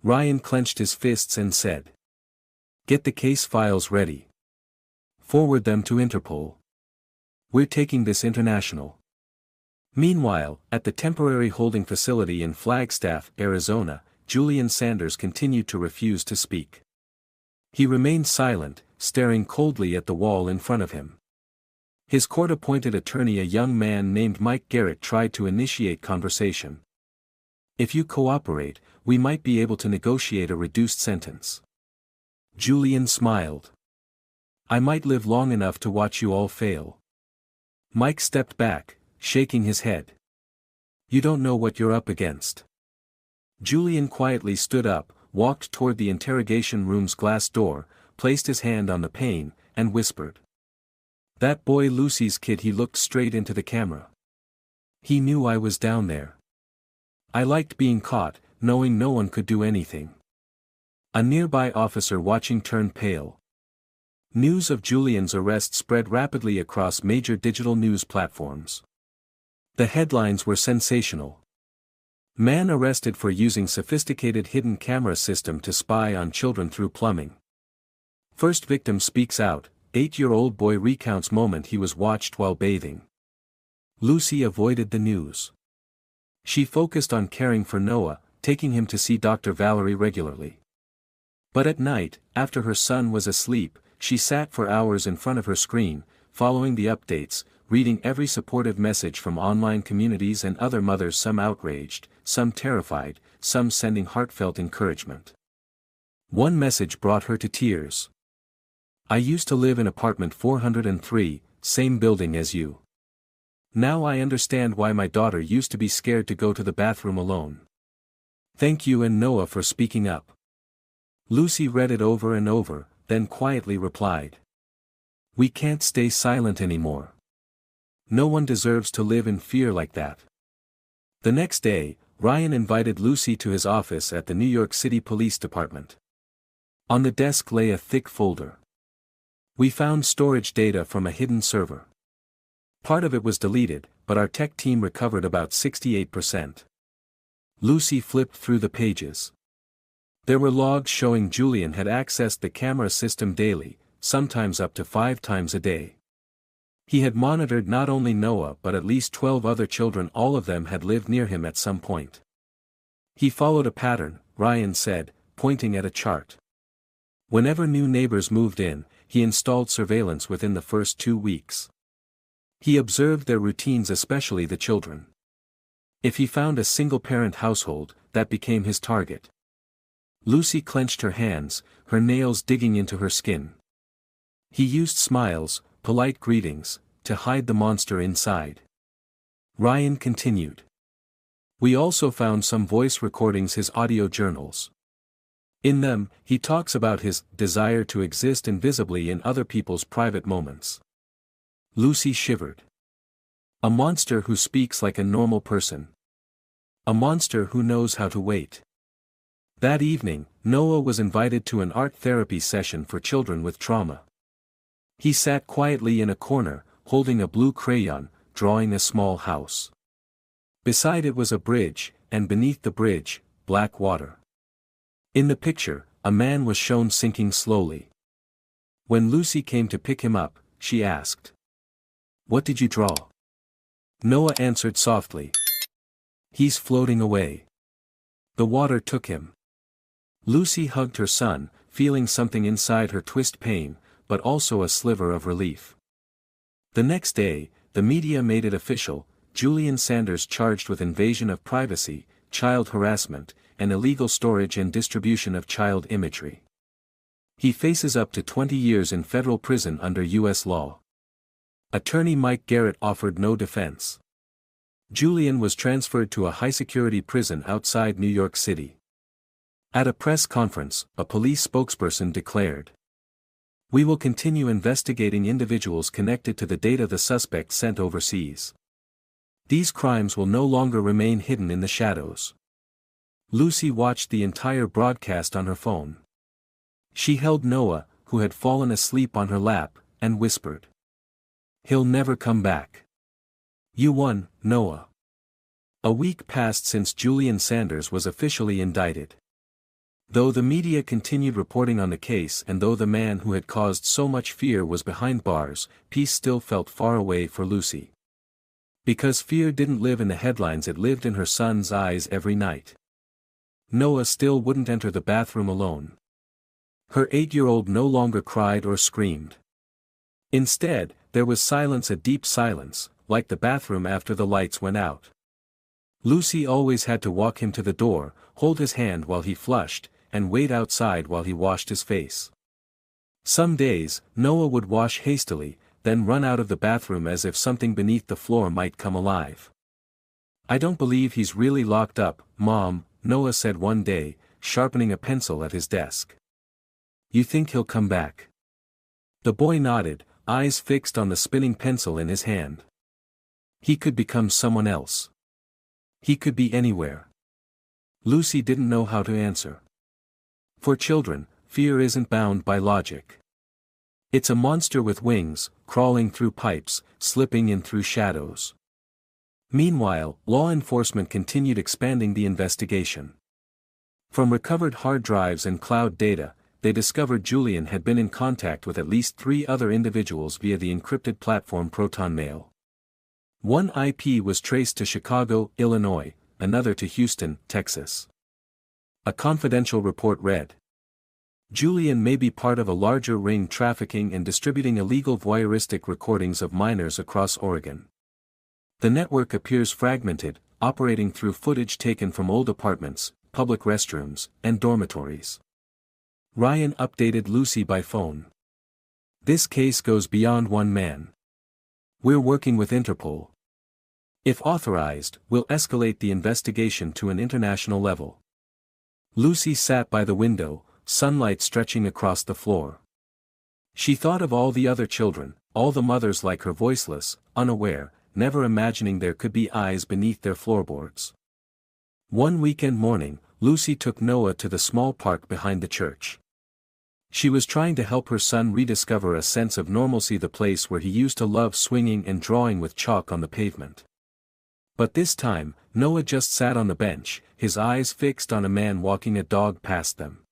Ryan clenched his fists and said. Get the case files ready. Forward them to Interpol. We're taking this international. Meanwhile, at the temporary holding facility in Flagstaff, Arizona, Julian Sanders continued to refuse to speak. He remained silent, staring coldly at the wall in front of him. His court-appointed attorney, a young man named Mike Garrett, tried to initiate conversation. If you cooperate, we might be able to negotiate a reduced sentence. Julian smiled. I might live long enough to watch you all fail. Mike stepped back, shaking his head. You don't know what you're up against. Julian quietly stood up, walked toward the interrogation room's glass door, placed his hand on the pane, and whispered. That boy Lucy's kid. He looked straight into the camera. He knew I was down there. I liked being caught, knowing no one could do anything. A nearby officer watching turned pale. News of Julian's arrest spread rapidly across major digital news platforms. The headlines were sensational. Man arrested for using sophisticated hidden camera system to spy on children through plumbing. First victim speaks out, 8-year-old boy recounts moment he was watched while bathing. Lucy avoided the news. She focused on caring for Noah, taking him to see Dr. Valerie regularly. But at night, after her son was asleep, she sat for hours in front of her screen, following the updates, reading every supportive message from online communities and other mothers, some outraged, some terrified, some sending heartfelt encouragement. One message brought her to tears. I used to live in apartment 403, same building as you. Now I understand why my daughter used to be scared to go to the bathroom alone. Thank you and Noah for speaking up. Lucy read it over and over, then quietly replied. We can't stay silent anymore. No one deserves to live in fear like that. The next day, Ryan invited Lucy to his office at the New York City Police Department. On the desk lay a thick folder. We found storage data from a hidden server. Part of it was deleted, but our tech team recovered about 68%. Lucy flipped through the pages. There were logs showing Julian had accessed the camera system daily, sometimes up to 5 times a day. He had monitored not only Noah but at least 12 other children, all of them had lived near him at some point. He followed a pattern, Ryan said, pointing at a chart. Whenever new neighbors moved in, he installed surveillance within the first 2 weeks. He observed their routines, especially the children. If he found a single-parent household, that became his target. Lucy clenched her hands, her nails digging into her skin. He used smiles, polite greetings, to hide the monster inside. Ryan continued. We also found some voice recordings, his audio journals. In them, he talks about his desire to exist invisibly in other people's private moments. Lucy shivered. A monster who speaks like a normal person. A monster who knows how to wait. That evening, Noah was invited to an art therapy session for children with trauma. He sat quietly in a corner, holding a blue crayon, drawing a small house. Beside it was a bridge, and beneath the bridge, black water. In the picture, a man was shown sinking slowly. When Lucy came to pick him up, she asked, "What did you draw?" Noah answered softly, "He's floating away. The water took him." Lucy hugged her son, feeling something inside her twist pain, but also a sliver of relief. The next day, the media made it official, Julian Sanders charged with invasion of privacy, child harassment, and illegal storage and distribution of child imagery. He faces up to 20 years in federal prison under U.S. law. Attorney Mike Garrett offered no defense. Julian was transferred to a high-security prison outside New York City. At a press conference, a police spokesperson declared, "We will continue investigating individuals connected to the data the suspect sent overseas. These crimes will no longer remain hidden in the shadows." Lucy watched the entire broadcast on her phone. She held Noah, who had fallen asleep on her lap, and whispered, "He'll never come back. You won, Noah." A week passed since Julian Sanders was officially indicted. Though the media continued reporting on the case and though the man who had caused so much fear was behind bars, peace still felt far away for Lucy. Because fear didn't live in the headlines, it lived in her son's eyes every night. Noah still wouldn't enter the bathroom alone. Her 8-year-old no longer cried or screamed. Instead, there was silence, a deep silence, like the bathroom after the lights went out. Lucy always had to walk him to the door, hold his hand while he flushed, and wait outside while he washed his face. Some days, Noah would wash hastily, then run out of the bathroom as if something beneath the floor might come alive. "I don't believe he's really locked up, Mom," Noah said one day, sharpening a pencil at his desk. "You think he'll come back?" The boy nodded, eyes fixed on the spinning pencil in his hand. "He could become someone else. He could be anywhere." Lucy didn't know how to answer. For children, fear isn't bound by logic. It's a monster with wings, crawling through pipes, slipping in through shadows. Meanwhile, law enforcement continued expanding the investigation. From recovered hard drives and cloud data, they discovered Julian had been in contact with at least 3 other individuals via the encrypted platform ProtonMail. One IP was traced to Chicago, Illinois, another to Houston, Texas. A confidential report read, "Julian may be part of a larger ring trafficking and distributing illegal voyeuristic recordings of minors across Oregon. The network appears fragmented, operating through footage taken from old apartments, public restrooms, and dormitories." Ryan updated Lucy by phone. "This case goes beyond one man. We're working with Interpol. If authorized, we'll escalate the investigation to an international level." Lucy sat by the window, sunlight stretching across the floor. She thought of all the other children, all the mothers like her, voiceless, unaware, never imagining there could be eyes beneath their floorboards. One weekend morning, Lucy took Noah to the small park behind the church. She was trying to help her son rediscover a sense of normalcy, the place where he used to love swinging and drawing with chalk on the pavement. But this time, Noah just sat on the bench, his eyes fixed on a man walking a dog past them.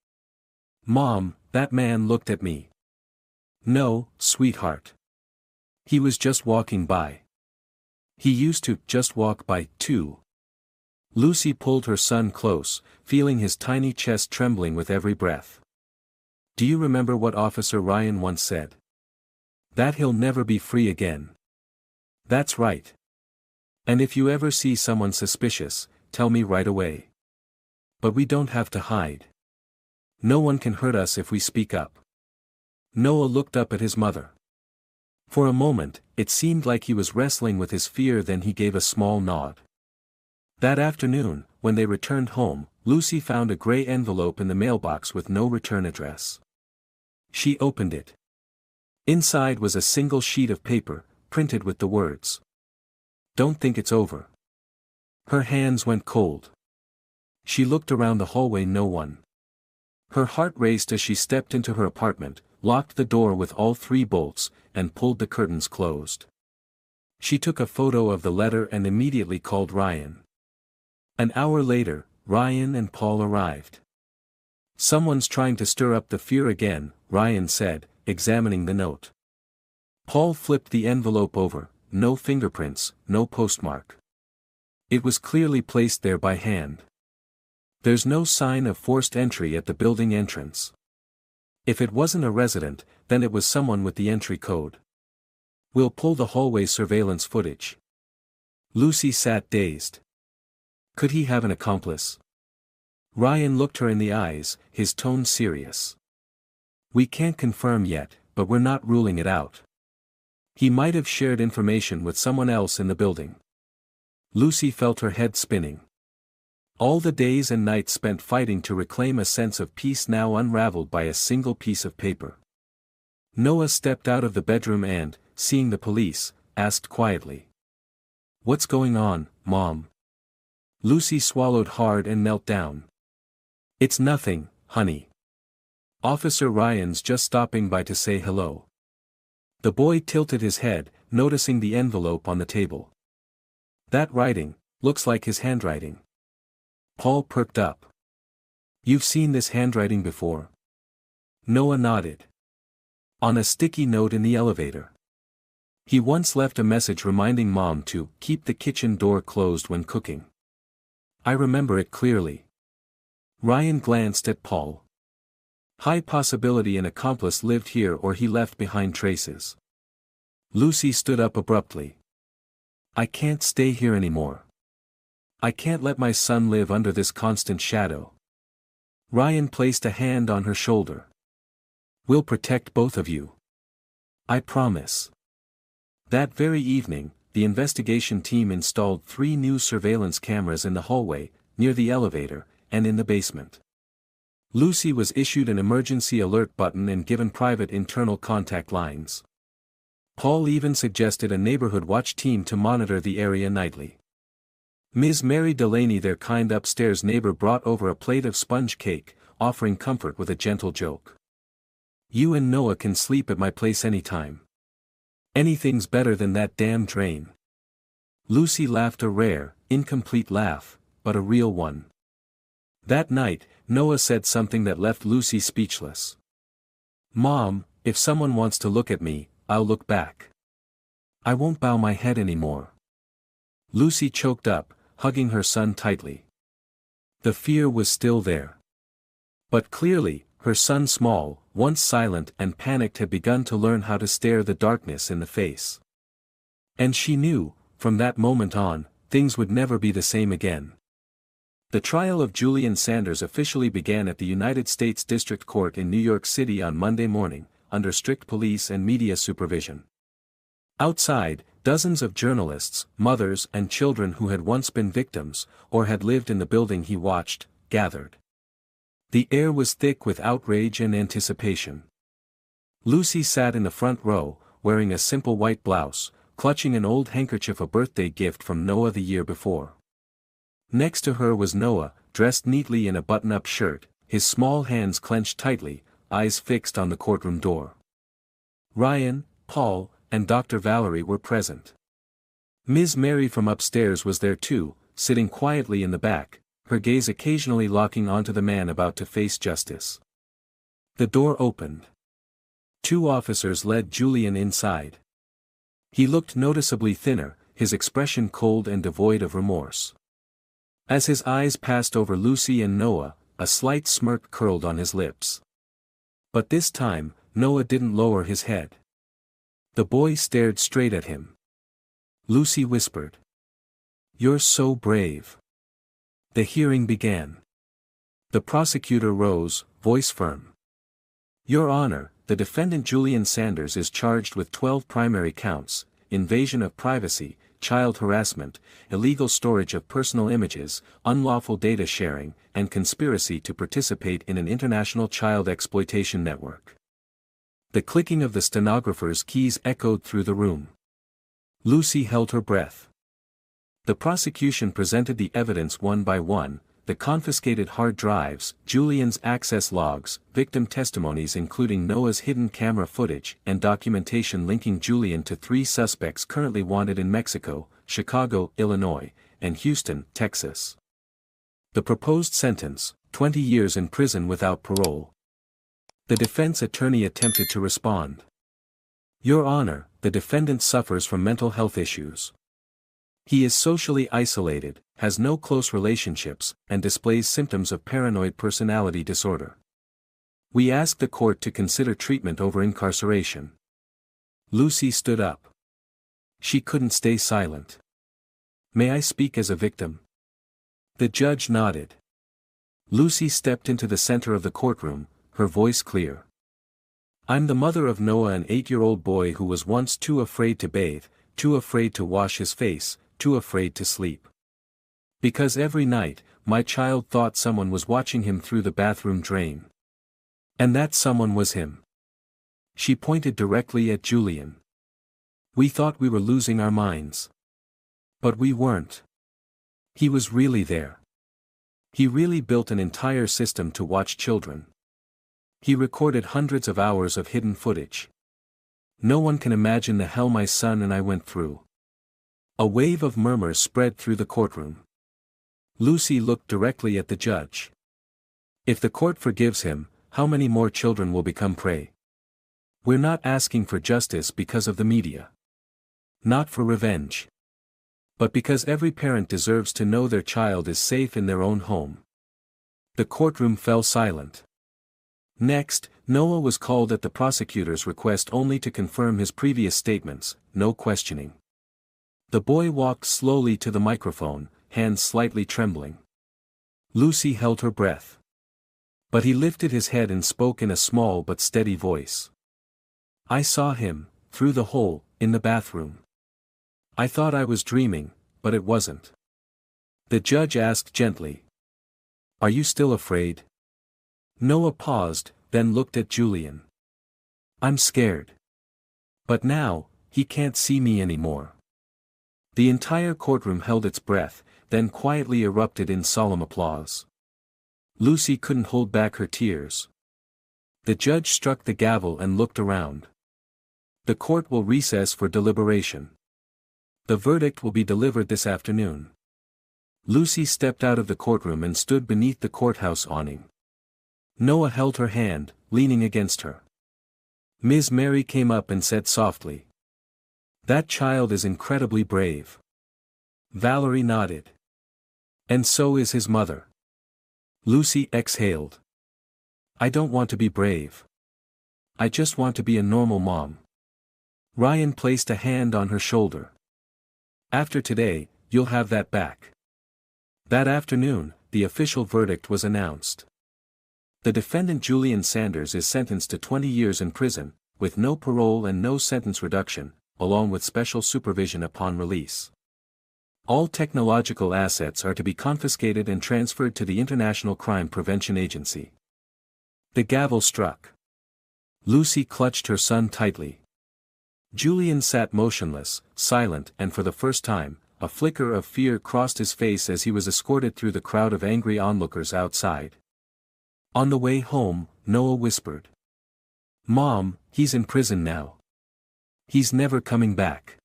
"Mom, that man looked at me." "No, sweetheart. He was just walking by. He used to just walk by, too." Lucy pulled her son close, feeling his tiny chest trembling with every breath. "Do you remember what Officer Ryan once said? That he'll never be free again." "That's right. And if you ever see someone suspicious, tell me right away. But we don't have to hide. No one can hurt us if we speak up." Noah looked up at his mother. For a moment, it seemed like he was wrestling with his fear, then he gave a small nod. That afternoon, when they returned home, Lucy found a gray envelope in the mailbox with no return address. She opened it. Inside was a single sheet of paper, printed with the words, "Don't think it's over." Her hands went cold. She looked around the hallway, no one. Her heart raced as she stepped into her apartment, locked the door with all 3 bolts, and pulled the curtains closed. She took a photo of the letter and immediately called Ryan. An hour later, Ryan and Paul arrived. "Someone's trying to stir up the fear again," Ryan said, examining the note. Paul flipped the envelope over, no fingerprints, no postmark. It was clearly placed there by hand. There's no sign of forced entry at the building entrance. If it wasn't a resident, then it was someone with the entry code. "We'll pull the hallway surveillance footage." Lucy sat dazed. Could he have an accomplice? Ryan looked her in the eyes, his tone serious. We can't confirm yet, but we're not ruling it out. He might have shared information with someone else in the building. Lucy felt her head spinning. All the days and nights spent fighting to reclaim a sense of peace now unraveled by a single piece of paper. Noah stepped out of the bedroom and, seeing the police, asked quietly. "What's going on, Mom?" Lucy swallowed hard and knelt down. "It's nothing, honey. Officer Ryan's just stopping by to say hello." The boy tilted his head, noticing the envelope on the table. "That writing, looks like his handwriting." Paul perked up. "You've seen this handwriting before?" Noah nodded. "On a sticky note in the elevator. He once left a message reminding Mom to keep the kitchen door closed when cooking. I remember it clearly." Ryan glanced at Paul. "High possibility an accomplice lived here or he left behind traces." Lucy stood up abruptly. "I can't stay here anymore. I can't let my son live under this constant shadow." Ryan placed a hand on her shoulder. "We'll protect both of you. I promise." That very evening, the investigation team installed 3 new surveillance cameras in the hallway, near the elevator, and in the basement. Lucy was issued an emergency alert button and given private internal contact lines. Paul even suggested a neighborhood watch team to monitor the area nightly. Ms. Mary Delaney, their kind upstairs neighbor, brought over a plate of sponge cake, offering comfort with a gentle joke. "You and Noah can sleep at my place anytime. Anything's better than that damn drain." Lucy laughed, a rare, incomplete laugh, but a real one. That night, Noah said something that left Lucy speechless. "Mom, if someone wants to look at me, I'll look back. I won't bow my head anymore." Lucy choked up, hugging her son tightly. The fear was still there. But clearly, her son, small, once silent and panicked, had begun to learn how to stare the darkness in the face. And she knew, from that moment on, things would never be the same again. The trial of Julian Sanders officially began at the United States District Court in New York City on Monday morning, under strict police and media supervision. Outside, dozens of journalists, mothers and children who had once been victims, or had lived in the building he watched, gathered. The air was thick with outrage and anticipation. Lucy sat in the front row, wearing a simple white blouse, clutching an old handkerchief, a birthday gift from Noah the year before. Next to her was Noah, dressed neatly in a button-up shirt, his small hands clenched tightly, eyes fixed on the courtroom door. Ryan, Paul, and Dr. Valerie were present. Ms. Mary from upstairs was there too, sitting quietly in the back, her gaze occasionally locking onto the man about to face justice. The door opened. 2 officers led Julian inside. He looked noticeably thinner, his expression cold and devoid of remorse. As his eyes passed over Lucy and Noah, a slight smirk curled on his lips. But this time, Noah didn't lower his head. The boy stared straight at him. Lucy whispered, "You're so brave." The hearing began. The prosecutor rose, voice firm. "Your Honor, the defendant Julian Sanders is charged with 12 primary counts: invasion of privacy, child harassment, illegal storage of personal images, unlawful data sharing, and conspiracy to participate in an international child exploitation network." The clicking of the stenographer's keys echoed through the room. Lucy held her breath. The prosecution presented the evidence one by one: the confiscated hard drives, Julian's access logs, victim testimonies including Noah's hidden camera footage, and documentation linking Julian to 3 suspects currently wanted in Mexico, Chicago, Illinois, and Houston, Texas. The proposed sentence, 20 years in prison without parole. The defense attorney attempted to respond. "Your Honor, the defendant suffers from mental health issues. He is socially isolated, has no close relationships, and displays symptoms of paranoid personality disorder. We ask the court to consider treatment over incarceration." Lucy stood up. She couldn't stay silent. "May I speak as a victim?" The judge nodded. Lucy stepped into the center of the courtroom, her voice clear. I'm the mother of Noah, an 8-year-old boy who was once too afraid to bathe, too afraid to wash his face, too afraid to sleep. Because every night, my child thought someone was watching him through the bathroom drain. And that someone was him. She pointed directly at Julian. We thought we were losing our minds. But we weren't. He was really there. He really built an entire system to watch children. He recorded hundreds of hours of hidden footage. No one can imagine the hell my son and I went through. A wave of murmurs spread through the courtroom. Lucy looked directly at the judge. If the court forgives him, how many more children will become prey? We're not asking for justice because of the media. Not for revenge. But because every parent deserves to know their child is safe in their own home. The courtroom fell silent. Next, Noah was called at the prosecutor's request only to confirm his previous statements, no questioning. The boy walked slowly to the microphone, hands slightly trembling. Lucy held her breath. But he lifted his head and spoke in a small but steady voice. I saw him, through the hole, in the bathroom. I thought I was dreaming, but it wasn't. The judge asked gently. Are you still afraid? Noah paused, then looked at Julian. I'm scared. But now, he can't see me anymore. The entire courtroom held its breath, then quietly erupted in solemn applause. Lucy couldn't hold back her tears. The judge struck the gavel and looked around. The court will recess for deliberation. The verdict will be delivered this afternoon. Lucy stepped out of the courtroom and stood beneath the courthouse awning. Noah held her hand, leaning against her. Ms. Mary came up and said softly. That child is incredibly brave. Valerie nodded. And so is his mother. Lucy exhaled. I don't want to be brave. I just want to be a normal mom. Ryan placed a hand on her shoulder. After today, you'll have that back. That afternoon, the official verdict was announced. The defendant Julian Sanders is sentenced to 20 years in prison, with no parole and no sentence reduction, along with special supervision upon release. All technological assets are to be confiscated and transferred to the International Crime Prevention Agency. The gavel struck. Lucy clutched her son tightly. Julian sat motionless, silent, and for the first time, a flicker of fear crossed his face as he was escorted through the crowd of angry onlookers outside. On the way home, Noah whispered. Mom, he's in prison now. He's never coming back.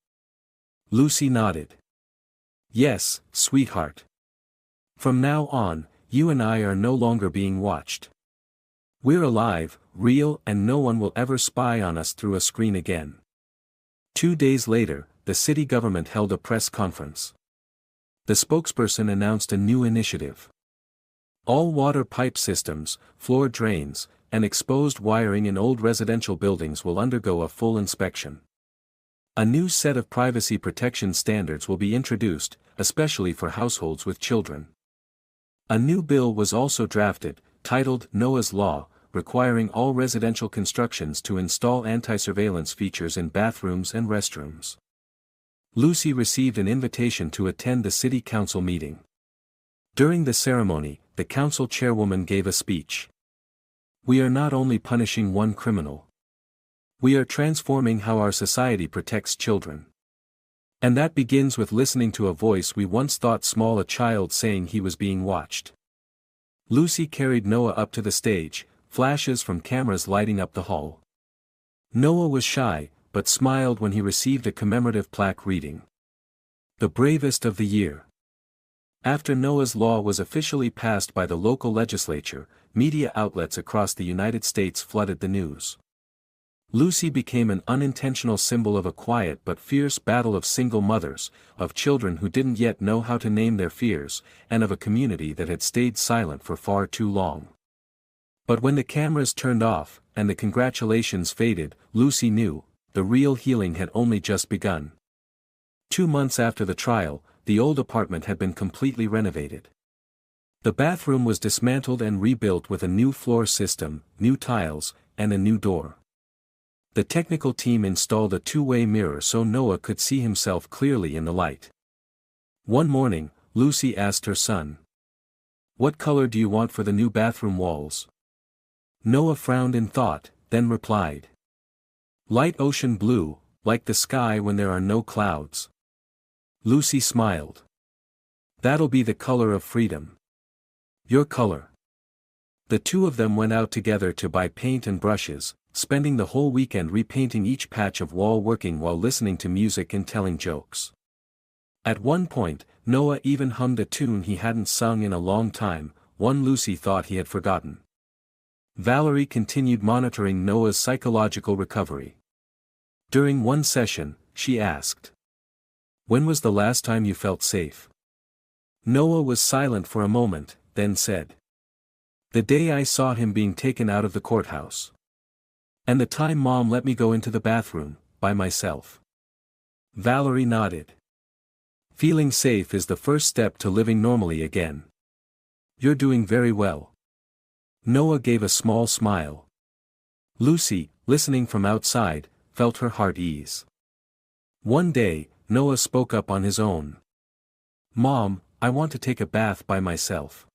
Lucy nodded. Yes, sweetheart. From now on, you and I are no longer being watched. We're alive, real, and no one will ever spy on us through a screen again. 2 days later, the city government held a press conference. The spokesperson announced a new initiative. All water pipe systems, floor drains, and exposed wiring in old residential buildings will undergo a full inspection. A new set of privacy protection standards will be introduced, especially for households with children. A new bill was also drafted, titled Noah's Law, requiring all residential constructions to install anti-surveillance features in bathrooms and restrooms. Lucy received an invitation to attend the city council meeting. During the ceremony, the council chairwoman gave a speech. We are not only punishing one criminal. We are transforming how our society protects children. And that begins with listening to a voice we once thought small, a child saying he was being watched. Lucy carried Noah up to the stage, flashes from cameras lighting up the hall. Noah was shy, but smiled when he received a commemorative plaque reading. The bravest of the year. After Noah's Law was officially passed by the local legislature, media outlets across the United States flooded the news. Lucy became an unintentional symbol of a quiet but fierce battle of single mothers, of children who didn't yet know how to name their fears, and of a community that had stayed silent for far too long. But when the cameras turned off, and the congratulations faded, Lucy knew, the real healing had only just begun. 2 months after the trial, the old apartment had been completely renovated. The bathroom was dismantled and rebuilt with a new floor system, new tiles, and a new door. The technical team installed a two-way mirror so Noah could see himself clearly in the light. One morning, Lucy asked her son, "What color do you want for the new bathroom walls?" Noah frowned in thought, then replied, "Light ocean blue, like the sky when there are no clouds." Lucy smiled. "That'll be the color of freedom. Your color." The two of them went out together to buy paint and brushes, spending the whole weekend repainting each patch of wall, working while listening to music and telling jokes. At one point, Noah even hummed a tune he hadn't sung in a long time, one Lucy thought he had forgotten. Valerie continued monitoring Noah's psychological recovery. During one session, she asked, "When was the last time you felt safe?" Noah was silent for a moment, then said, "The day I saw him being taken out of the courthouse. And the time Mom let me go into the bathroom, by myself." Valerie nodded. "Feeling safe is the first step to living normally again. You're doing very well." Noah gave a small smile. Lucy, listening from outside, felt her heart ease. One day, Noah spoke up on his own. "Mom, I want to take a bath by myself."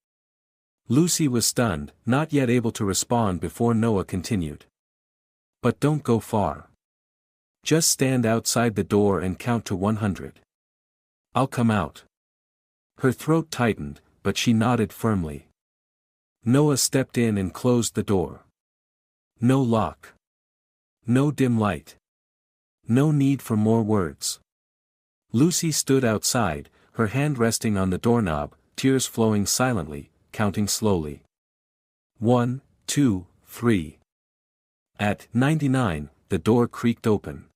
Lucy was stunned, not yet able to respond before Noah continued. "But don't go far. Just stand outside the door and count to 100. I'll come out." Her throat tightened, but she nodded firmly. Noah stepped in and closed the door. No lock. No dim light. No need for more words. Lucy stood outside, her hand resting on the doorknob, tears flowing silently, counting slowly. 1, 2, 3. At 99, the door creaked open.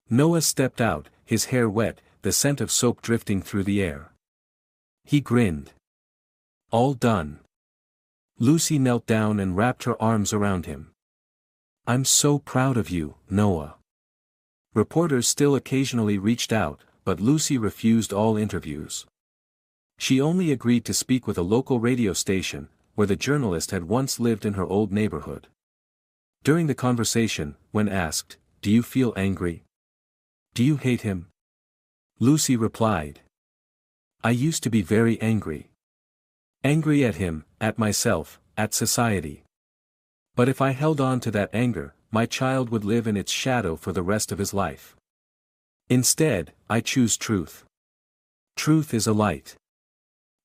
Noah stepped out, his hair wet, the scent of soap drifting through the air. He grinned. "All done." Lucy knelt down and wrapped her arms around him. "I'm so proud of you, Noah." Reporters still occasionally reached out, but Lucy refused all interviews. She only agreed to speak with a local radio station, where the journalist had once lived in her old neighborhood. During the conversation, when asked, "Do you feel angry? Do you hate him?" Lucy replied, "I used to be very angry. Angry at him, at myself, at society. But if I held on to that anger, my child would live in its shadow for the rest of his life. Instead, I choose truth. Truth is a light.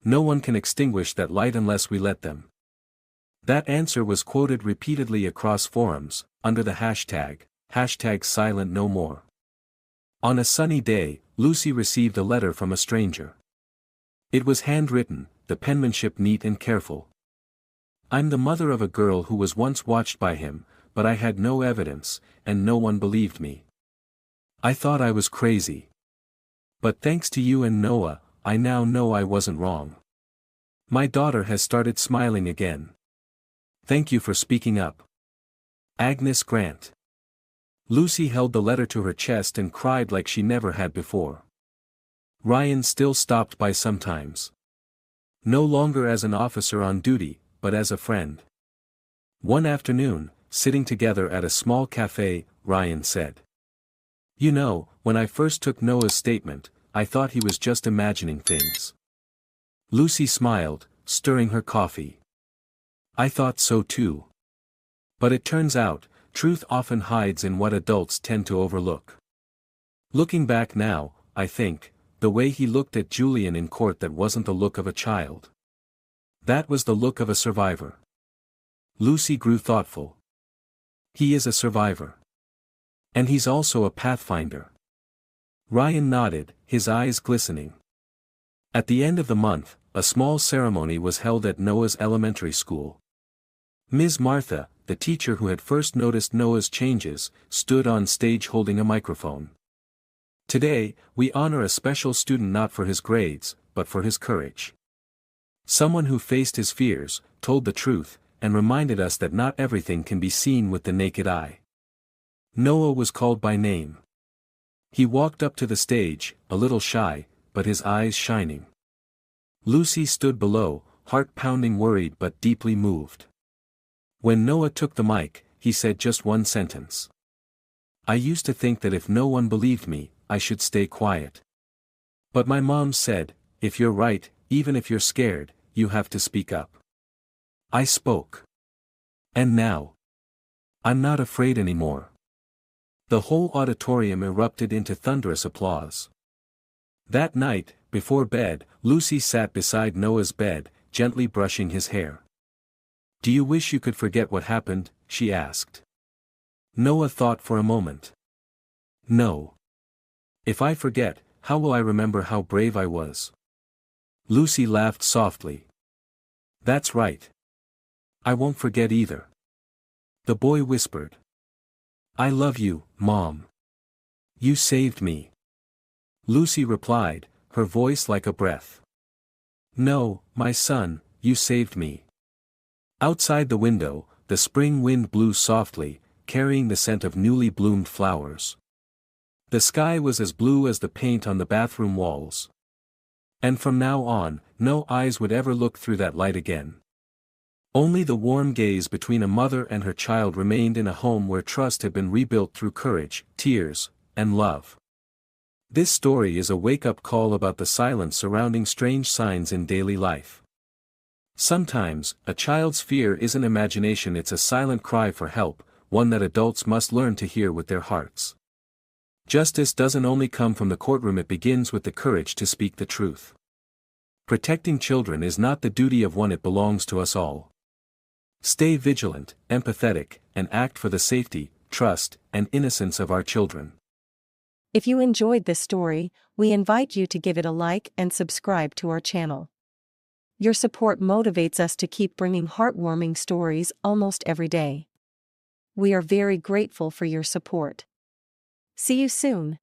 No one can extinguish that light unless we let them." That answer was quoted repeatedly across forums, under the hashtag #SilentNoMore. On a sunny day, Lucy received a letter from a stranger. It was handwritten, the penmanship neat and careful. "I'm the mother of a girl who was once watched by him, but I had no evidence, and no one believed me. I thought I was crazy. But thanks to you and Noah, I now know I wasn't wrong. My daughter has started smiling again. Thank you for speaking up. Agnes Grant." Lucy held the letter to her chest and cried like she never had before. Ryan still stopped by sometimes. No longer as an officer on duty, but as a friend. One afternoon, sitting together at a small cafe, Ryan said, "You know, when I first took Noah's statement, I thought he was just imagining things." Lucy smiled, stirring her coffee. "I thought so too. But it turns out, truth often hides in what adults tend to overlook. Looking back now, I think, the way he looked at Julian in court, that wasn't the look of a child. That was the look of a survivor." Lucy grew thoughtful. "He is a survivor. And he's also a pathfinder." Ryan nodded, his eyes glistening. At the end of the month, a small ceremony was held at Noah's elementary school. Ms. Martha, the teacher who had first noticed Noah's changes, stood on stage holding a microphone. "Today, we honor a special student not for his grades, but for his courage. Someone who faced his fears, told the truth, and reminded us that not everything can be seen with the naked eye." Noah was called by name. He walked up to the stage, a little shy, but his eyes shining. Lucy stood below, heart pounding, worried but deeply moved. When Noah took the mic, he said just one sentence. I used to think that if no one believed me, I should stay quiet. But my mom said, if you're right, even if you're scared, you have to speak up. I spoke. And now, I'm not afraid anymore. The whole auditorium erupted into thunderous applause. That night, before bed, Lucy sat beside Noah's bed, gently brushing his hair. Do you wish you could forget what happened? She asked. Noah thought for a moment. No. If I forget, how will I remember how brave I was? Lucy laughed softly. That's right. I won't forget either. The boy whispered. I love you, Mom. You saved me. Lucy replied, her voice like a breath. No, my son, you saved me. Outside the window, the spring wind blew softly, carrying the scent of newly bloomed flowers. The sky was as blue as the paint on the bathroom walls. And from now on, no eyes would ever look through that light again. Only the warm gaze between a mother and her child remained in a home where trust had been rebuilt through courage, tears, and love. This story is a wake-up call about the silence surrounding strange signs in daily life. Sometimes, a child's fear isn't imagination, it's a silent cry for help, one that adults must learn to hear with their hearts. Justice doesn't only come from the courtroom, it begins with the courage to speak the truth. Protecting children is not the duty of one, it belongs to us all. Stay vigilant, empathetic, and act for the safety, trust, and innocence of our children. If you enjoyed this story, we invite you to give it a like and subscribe to our channel. Your support motivates us to keep bringing heartwarming stories almost every day. We are very grateful for your support. See you soon.